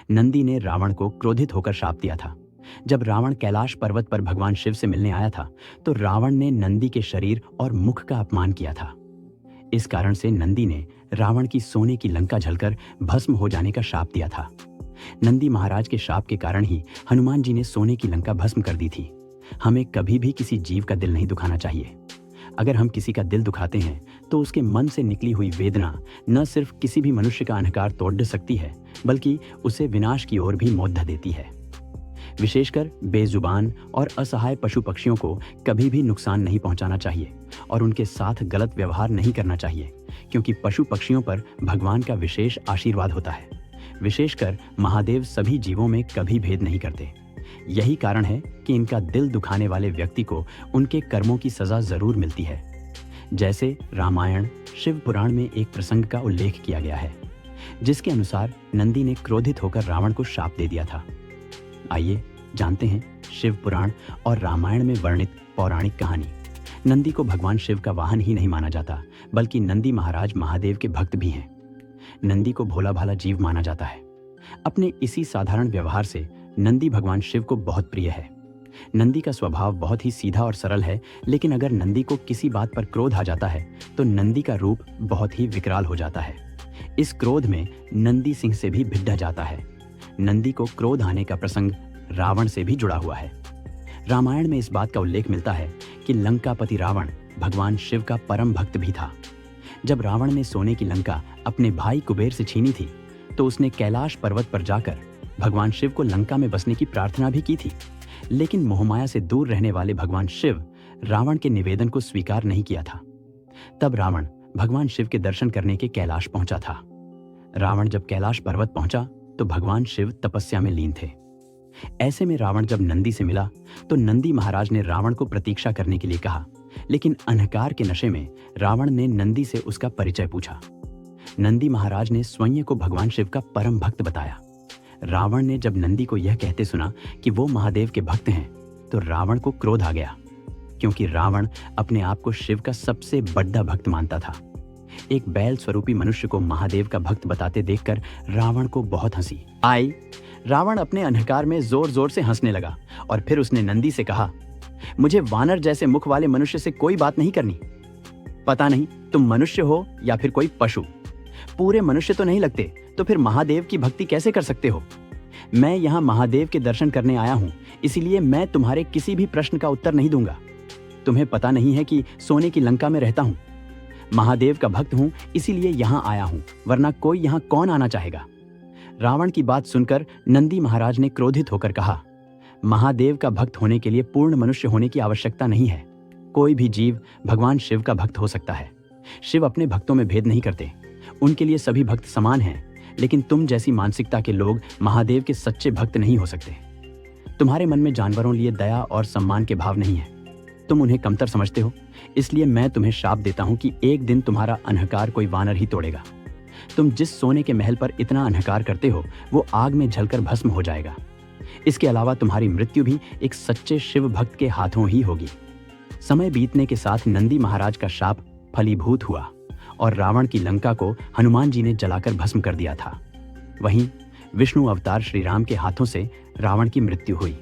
नंदी ने रावण को क्रोधित होकर शाप दिया था। जब रावण कैलाश पर्वत पर भगवान शिव से मिलने आया था तो रावण ने नंदी के शरीर और मुख का अपमान किया था। इस कारण से नंदी ने रावण की सोने की लंका जलकर भस्म हो जाने का शाप दिया था। नंदी महाराज के शाप के कारण ही हनुमान जी ने सोने की लंका भस्म कर दी थी। हमें कभी भी किसी जीव का दिल नहीं दुखाना चाहिए। अगर हम किसी का दिल दुखाते हैं तो उसके मन से निकली हुई वेदना न सिर्फ किसी भी मनुष्य का अहंकार तोड़ सकती है, बल्कि उसे विनाश की ओर भी मोड़ देती है। विशेषकर बेजुबान और असहाय पशु पक्षियों को कभी भी नुकसान नहीं पहुंचाना चाहिए और उनके साथ गलत व्यवहार नहीं करना चाहिए, क्योंकि पशु पक्षियों पर भगवान का विशेष आशीर्वाद होता है। विशेषकर महादेव सभी जीवों में कभी भेद नहीं करते। यही कारण है कि इनका दिल दुखाने वाले व्यक्ति को उनके कर्मों की सजा जरूर मिलती है। जैसे रामायण शिव पुराण में एक प्रसंग का उल्लेख किया गया है, जिसके अनुसार नंदी ने क्रोधित होकर रावण को शाप दे दिया था। आइए जानते हैं शिव पुराण और रामायण में वर्णित पौराणिक कहानी। नंदी को भगवान शिव का वाहन ही नहीं माना जाता, बल्कि नंदी महाराज महादेव के भक्त भी हैं। नंदी को भोला भाला जीव माना जाता है। अपने इसी साधारण व्यवहार से नंदी भगवान शिव को बहुत प्रिय है। नंदी का स्वभाव बहुत ही सीधा और सरल है, लेकिन अगर नंदी को किसी बात पर क्रोध आ जाता है तो नंदी का रूप बहुत ही विकराल हो जाता है। इस क्रोध में नंदी सिंह से भी भिड़ जाता है। नंदी को क्रोध आने का प्रसंग रावण से भी जुड़ा हुआ है। रामायण में इस बात का उल्लेख मिलता है कि लंकापति रावण भगवान शिव का परम भक्त भी था। जब रावण ने सोने की लंका अपने भाई कुबेर से छीनी थी तो उसने कैलाश पर्वत पर जाकर भगवान शिव को लंका में बसने की प्रार्थना भी की थी, लेकिन मोहमाया से दूर रहने वाले भगवान शिव रावण के निवेदन को स्वीकार नहीं किया था। तब रावण भगवान शिव के दर्शन करने के कैलाश पहुंचा था। रावण जब कैलाश पर्वत पहुंचा तो भगवान शिव तपस्या में लीन थे। ऐसे में रावण जब नंदी से मिला तो नंदी महाराज ने रावण को प्रतीक्षा करने के लिए कहा, लेकिन अहंकार के नशे में रावण ने नंदी से उसका परिचय पूछा। नंदी महाराज ने स्वयं को भगवान शिव का परम भक्त बताया। रावण ने जब नंदी को यह कहते सुना कि वो महादेव के भक्त हैं तो रावण को क्रोध आ गया, क्योंकि रावण अपने आप को शिव का सबसे बड़ा भक्त मानता था। एक बैल स्वरूपी मनुष्य को महादेव का भक्त बताते देखकर रावण को बहुत हंसी आई। रावण अपने अहंकार में जोर जोर से हंसने लगा और फिर उसने नंदी से कहा, मुझे वानर जैसे मुख वाले मनुष्य से कोई बात नहीं करनी। पता नहीं तुम मनुष्य हो या फिर कोई पशु। पूरे मनुष्य तो नहीं लगते, तो फिर महादेव की भक्ति कैसे कर सकते हो? मैं यहाँ महादेव के दर्शन करने आया हूँ, इसीलिए मैं तुम्हारे किसी भी प्रश्न का उत्तर नहीं दूंगा। तुम्हें पता नहीं है कि सोने की लंका में रहता हूँ, महादेव का भक्त हूँ, इसीलिए यहाँ आया हूँ, वरना कोई यहाँ कौन आना चाहेगा। रावण की बात सुनकर नंदी महाराज ने क्रोधित होकर कहा, महादेव का भक्त होने के लिए पूर्ण मनुष्य होने की आवश्यकता नहीं है। कोई भी जीव भगवान शिव का भक्त हो सकता है। शिव अपने भक्तों में भेद नहीं करते, उनके लिए सभी भक्त समान हैं। लेकिन तुम जैसी मानसिकता के लोग महादेव के सच्चे भक्त नहीं हो सकते। तुम्हारे मन में जानवरों लिए दया और सम्मान के भाव नहीं है। तुम उन्हें कमतर समझते हो, इसलिए मैं तुम्हें शाप देता हूं कि एक दिन तुम्हारा अहंकार कोई वानर ही तोड़ेगा। तुम जिस सोने के महल पर इतना अहंकार करते हो वो आग में जलकर भस्म हो जाएगा। इसके अलावा तुम्हारी मृत्यु भी एक सच्चे शिव भक्त के हाथों ही होगी। समय बीतने के साथ नंदी महाराज का शाप फलीभूत हुआ और रावण की लंका को हनुमान जी ने जलाकर भस्म कर दिया था। वहीं विष्णु अवतार श्री राम के हाथों से रावण की मृत्यु हुई।